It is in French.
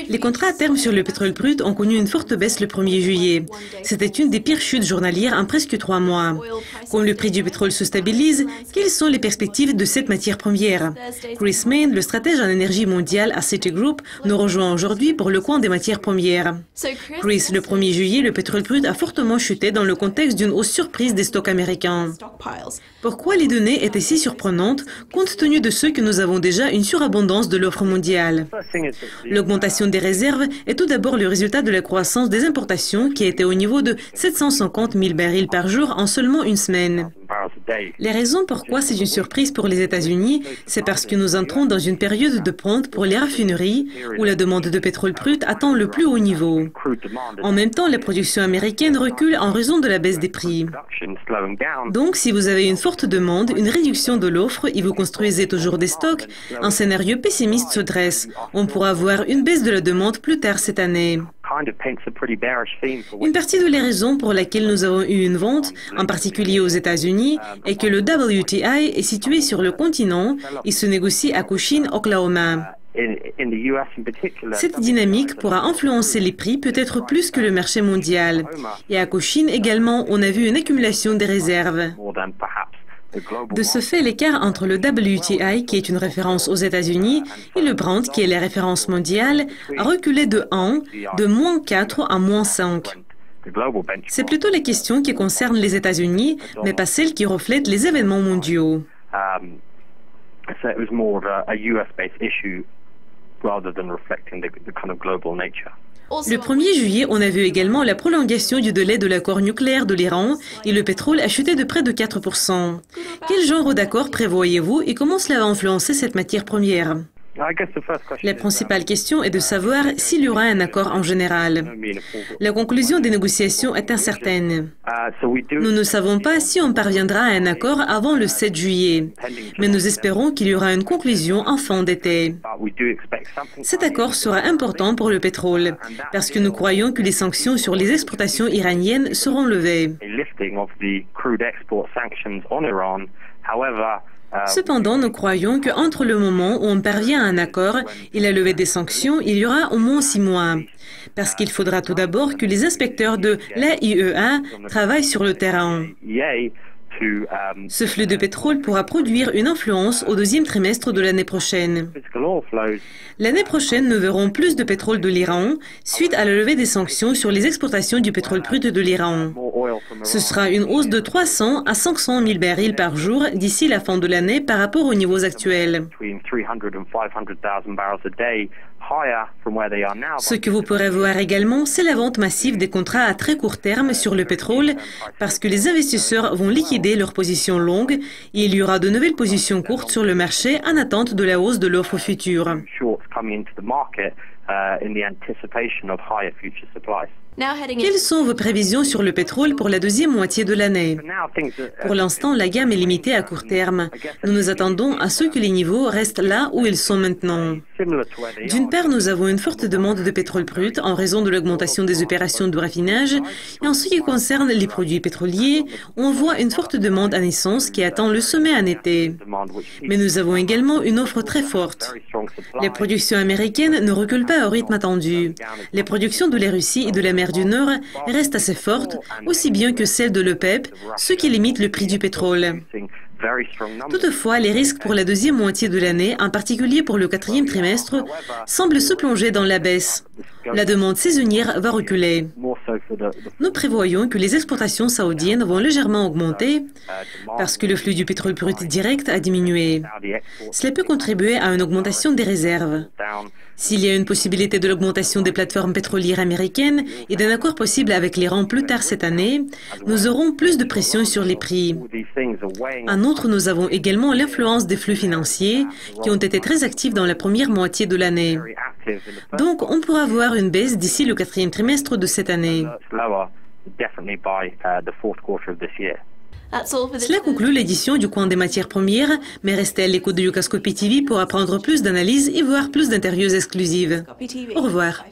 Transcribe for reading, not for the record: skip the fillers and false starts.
Les contrats à terme sur le pétrole brut ont connu une forte baisse le 1er juillet. C'était une des pires chutes journalières en presque 3 mois. Comme le prix du pétrole se stabilise, quelles sont les perspectives de cette matière première? Chris Main, le stratège en énergie mondiale à Citigroup, nous rejoint aujourd'hui pour le coin des matières premières. Chris, le 1er juillet, le pétrole brut a fortement chuté dans le contexte d'une hausse surprise des stocks américains. Pourquoi les données étaient si surprenantes compte tenu de ce que nous avons déjà une surabondance de l'offre mondiale? L'augmentation des réserves est tout d'abord le résultat de la croissance des importations qui était au niveau de 750 000 barils par jour en seulement une semaine. Les raisons pourquoi c'est une surprise pour les États-Unis, c'est parce que nous entrons dans une période de ponte pour les raffineries où la demande de pétrole brut atteint le plus haut niveau. En même temps, la production américaine recule en raison de la baisse des prix. Donc, si vous avez une forte demande, une réduction de l'offre et vous construisez toujours des stocks, un scénario pessimiste se dresse. On pourra voir une baisse de la demande plus tard cette année. Une partie de les raisons pour laquelle nous avons eu une vente, en particulier aux États-Unis, est que le WTI est situé sur le continent et se négocie à Cochin, Oklahoma. Cette dynamique pourra influencer les prix peut-être plus que le marché mondial. Et à Cochin également, on a vu une accumulation des réserves. De ce fait, l'écart entre le WTI, qui est une référence aux États-Unis, et le Brent, qui est la référence mondiale, a reculé de 1, de -4 à -5. C'est plutôt les questions qui concernent les États-Unis, mais pas celles qui reflètent les événements mondiaux. Le 1er juillet, on a vu également la prolongation du délai de l'accord nucléaire de l'Iran et le pétrole a chuté de près de 4%. Quel genre d'accord prévoyez-vous et comment cela va influencer cette matière première? La principale question est de savoir s'il y aura un accord en général. La conclusion des négociations est incertaine. Nous ne savons pas si on parviendra à un accord avant le 7 juillet, mais nous espérons qu'il y aura une conclusion en fin d'été. Cet accord sera important pour le pétrole, parce que nous croyons que les sanctions sur les exportations iraniennes seront levées. Cependant, nous croyons qu'entre le moment où on parvient à un accord et la levée des sanctions, il y aura au moins 6 mois. Parce qu'il faudra tout d'abord que les inspecteurs de l'AIEA travaillent sur le terrain. Ce flux de pétrole pourra produire une influence au 2e trimestre de l'année prochaine. L'année prochaine, nous verrons plus de pétrole de l'Iran suite à la levée des sanctions sur les exportations du pétrole brut de l'Iran. Ce sera une hausse de 300 à 500 000 barils par jour d'ici la fin de l'année par rapport aux niveaux actuels. Ce que vous pourrez voir également, c'est la vente massive des contrats à très court terme sur le pétrole parce que les investisseurs vont liquider leurs positions longues et il y aura de nouvelles positions courtes sur le marché en attente de la hausse de l'offre future. Quelles sont vos prévisions sur le pétrole pour la 2e moitié de l'année? Pour l'instant, la gamme est limitée à court terme. Nous nous attendons à ce que les niveaux restent là où ils sont maintenant. D'une part, nous avons une forte demande de pétrole brut en raison de l'augmentation des opérations de raffinage. Et en ce qui concerne les produits pétroliers, on voit une forte demande à naissance qui attend le sommet en été. Mais nous avons également une offre très forte. Les productions américaines ne reculent pas au rythme attendu. Les productions de la Russie et de la mer du Nord restent assez fortes, aussi bien que celles de l'OPEP, ce qui limite le prix du pétrole. Toutefois, les risques pour la 2e moitié de l'année, en particulier pour le 4e trimestre, semblent se plonger dans la baisse. La demande saisonnière va reculer. Nous prévoyons que les exportations saoudiennes vont légèrement augmenter parce que le flux du pétrole brut direct a diminué. Cela peut contribuer à une augmentation des réserves. S'il y a une possibilité de l'augmentation des plateformes pétrolières américaines et d'un accord possible avec l'Iran plus tard cette année, nous aurons plus de pression sur les prix. En outre, nous avons également l'influence des flux financiers qui ont été très actifs dans la première moitié de l'année. Donc, on pourra voir une baisse d'ici le 4e trimestre de cette année. Cela conclut l'édition du coin des matières premières, mais restez à l'écoute de Yucascopy TV pour apprendre plus d'analyses et voir plus d'interviews exclusives. Au revoir.